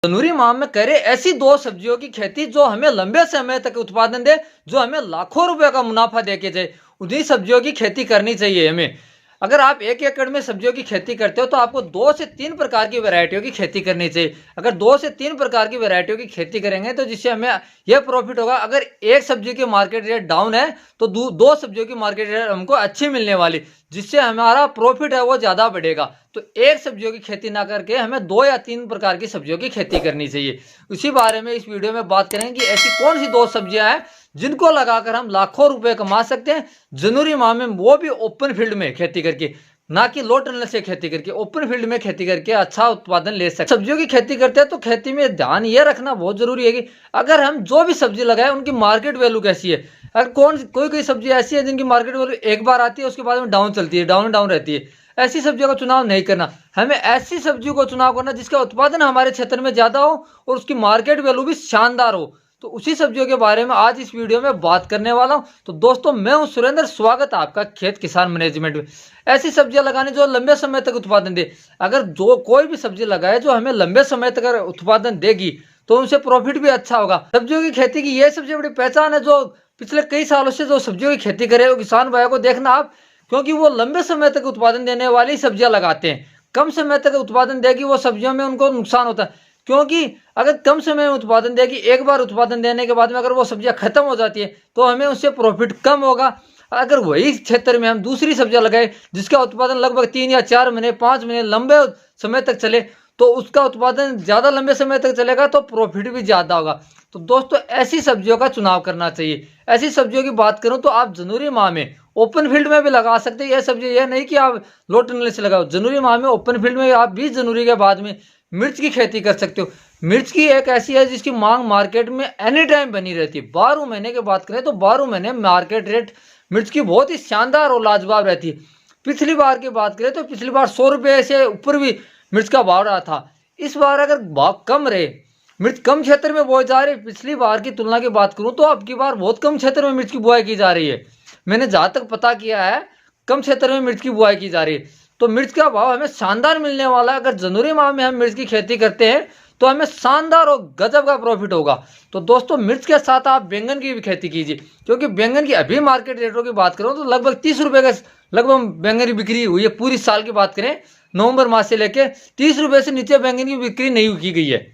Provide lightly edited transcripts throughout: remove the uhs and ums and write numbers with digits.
जनवरी माह में करें ऐसी दो सब्जियों की खेती जो हमें लंबे समय तक उत्पादन दे, जो हमें लाखों रुपए का मुनाफा देके जाए। उन्हीं सब्जियों की खेती करनी चाहिए हमें। अगर आप 1 एकड़ में सब्जियों की खेती करते हो तो आपको 2 से 3 प्रकार की वैरायटियों की खेती करनी चाहिए। अगर 2 से 3 प्रकार की वैरायटियों की खेती करेंगे तो जिससे हमें यह प्रॉफिट होगा, अगर एक सब्जी की मार्केट रेट डाउन है तो दो सब्जियों की मार्केट रेट हमको अच्छी मिलने वाली, जिससे हमारा प्रॉफिट है वो ज्यादा बढ़ेगा। तो एक सब्जियों की खेती ना करके हमें 2 या 3 प्रकार की सब्जियों की खेती करनी चाहिए। उसी बारे में इस वीडियो में बात करेंगे कि ऐसी कौन सी दो सब्जियां हैं जिनको लगाकर हम लाखों रुपए कमा सकते हैं जनवरी माह में, वो भी ओपन फील्ड में खेती करके, ना कि लो टनल से खेती करके। ओपन फील्ड में खेती करके अच्छा उत्पादन ले सकते हैं। सब्जियों की खेती करते हैं तो खेती में ध्यान ये रखना बहुत जरूरी है कि अगर हम जो भी सब्जी लगाए उनकी मार्केट वैल्यू कैसी है। अगर कोई सब्जी ऐसी है जिनकी मार्केट वैल्यू एक बार आती है उसके बाद में डाउन चलती है, डाउन डाउन रहती है, ऐसी सब्जियों का चुनाव नहीं करना। हमें ऐसी सब्जियों को चुनाव करना जिसका उत्पादन हमारे क्षेत्र में ज्यादा हो और उसकी मार्केट वैल्यू भी शानदार हो। तो उसी सब्जियों के बारे में आज इस वीडियो में बात करने वाला हूं। तो दोस्तों, मैं हूं सुरेंद्र, स्वागत है आपका खेत किसान मैनेजमेंट में। ऐसी सब्जियां लगाने जो लंबे समय तक उत्पादन दे। अगर जो कोई भी सब्जी लगाए जो हमें लंबे समय तक उत्पादन देगी तो उनसे प्रॉफिट भी अच्छा होगा। सब्जियों की खेती की यह सबसे बड़ी पहचान है, जो पिछले कई सालों से जो सब्जियों की खेती करे वो किसान भाइयों को देखना आप, क्योंकि वो लंबे समय तक उत्पादन देने वाली सब्जियां लगाते हैं। कम समय तक उत्पादन देगी वो सब्जियों में उनको नुकसान होता है, क्योंकि अगर कम समय में उत्पादन देगी, एक बार उत्पादन देने के बाद में अगर वो सब्जियां खत्म हो जाती है तो हमें उससे प्रॉफिट कम होगा। अगर वही क्षेत्र में हम दूसरी सब्जियां लगाए जिसका उत्पादन लगभग 3 या 4 महीने 5 महीने लंबे समय तक चले तो उसका उत्पादन ज्यादा लंबे समय तक चलेगा तो प्रॉफिट भी ज्यादा होगा। तो दोस्तों, ऐसी सब्जियों का चुनाव करना चाहिए। ऐसी सब्जियों की बात करूं तो आप जनवरी माह में ओपन फील्ड में भी लगा सकते हैं। यह सब्जी यह नहीं कि आप लो टनल से लगाओ, जनवरी माह में ओपन फील्ड में आप 20 जनवरी के बाद में मिर्च की खेती कर सकते हो। मिर्च की एक ऐसी है जिसकी मांग मार्केट में एनी टाइम बनी रहती है। 12 महीने की बात करें तो 12 महीने मार्केट रेट मिर्च की बहुत ही शानदार और लाजवाब रहती है। पिछली बार की बात करें तो पिछली बार 100 रुपये से ऊपर भी मिर्च का भाव रहा था। इस बार अगर भाव कम रहे, मिर्च कम क्षेत्र में बोई जा रही है, पिछली बार की तुलना की बात करूं तो अब की बार बहुत कम क्षेत्र में मिर्च की बुआई की जा रही है। मैंने जहां तक पता किया है, कम क्षेत्र में मिर्च की बुआई की जा रही है। तो मिर्च का भाव हमें शानदार मिलने वाला है। अगर जनवरी माह में हम मिर्च की खेती करते हैं तो हमें शानदार और गजब का प्रॉफिट होगा। तो दोस्तों, मिर्च के साथ आप बैंगन की भी खेती कीजिए, क्योंकि बैंगन की अभी मार्केट रेटों की बात करूं तो लगभग 30 रुपए का लगभग बैंगन की बिक्री हुई है। पूरी साल की बात करें, नवंबर माह से लेकर 30 रुपए से नीचे बैंगन की बिक्री नहीं की गई है।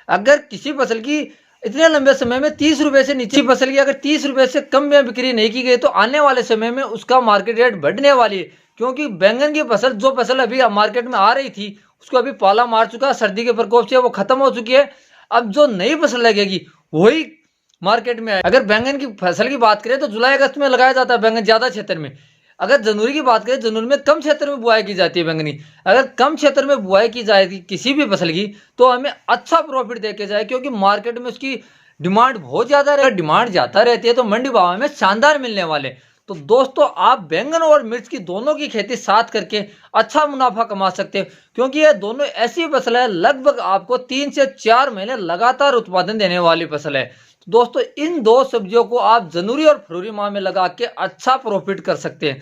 अगर किसी फसल की इतने लंबे समय में 30 रुपए से नीचे फसल की अगर 30 रुपए से कम में बिक्री नहीं की गई तो आने वाले समय में उसका मार्केट रेट बढ़ने वाली है। क्योंकि बैंगन की फसल, जो फसल अभी मार्केट में आ रही थी उसको अभी पाला मार चुका है, सर्दी के प्रकोप से वो खत्म हो चुकी है। अब जो नई फसल लगेगी वही मार्केट में है। अगर बैंगन की फसल की बात करें तो जुलाई अगस्त में लगाया जाता है बैंगन ज्यादा क्षेत्र में। अगर जनवरी की बात करें, जनवरी में कम क्षेत्र में बुआई की जाती है बैंगनी। अगर कम क्षेत्र में बुआई की जाएगी किसी भी फसल की तो हमें अच्छा प्रॉफिट देके जाए, क्योंकि मार्केट में उसकी डिमांड बहुत ज्यादा है। डिमांड ज्यादा रहती है तो मंडी भाव में शानदार मिलने वाले। तो दोस्तों, आप बैंगन और मिर्च की दोनों की खेती साथ करके अच्छा मुनाफा कमा सकते हैं, क्योंकि ये दोनों ऐसी फसल है लगभग आपको 3 से 4 महीने लगातार उत्पादन देने वाली फसल है। तो दोस्तों, इन दो सब्जियों को आप जनवरी और फरवरी माह में लगा के अच्छा प्रॉफिट कर सकते हैं।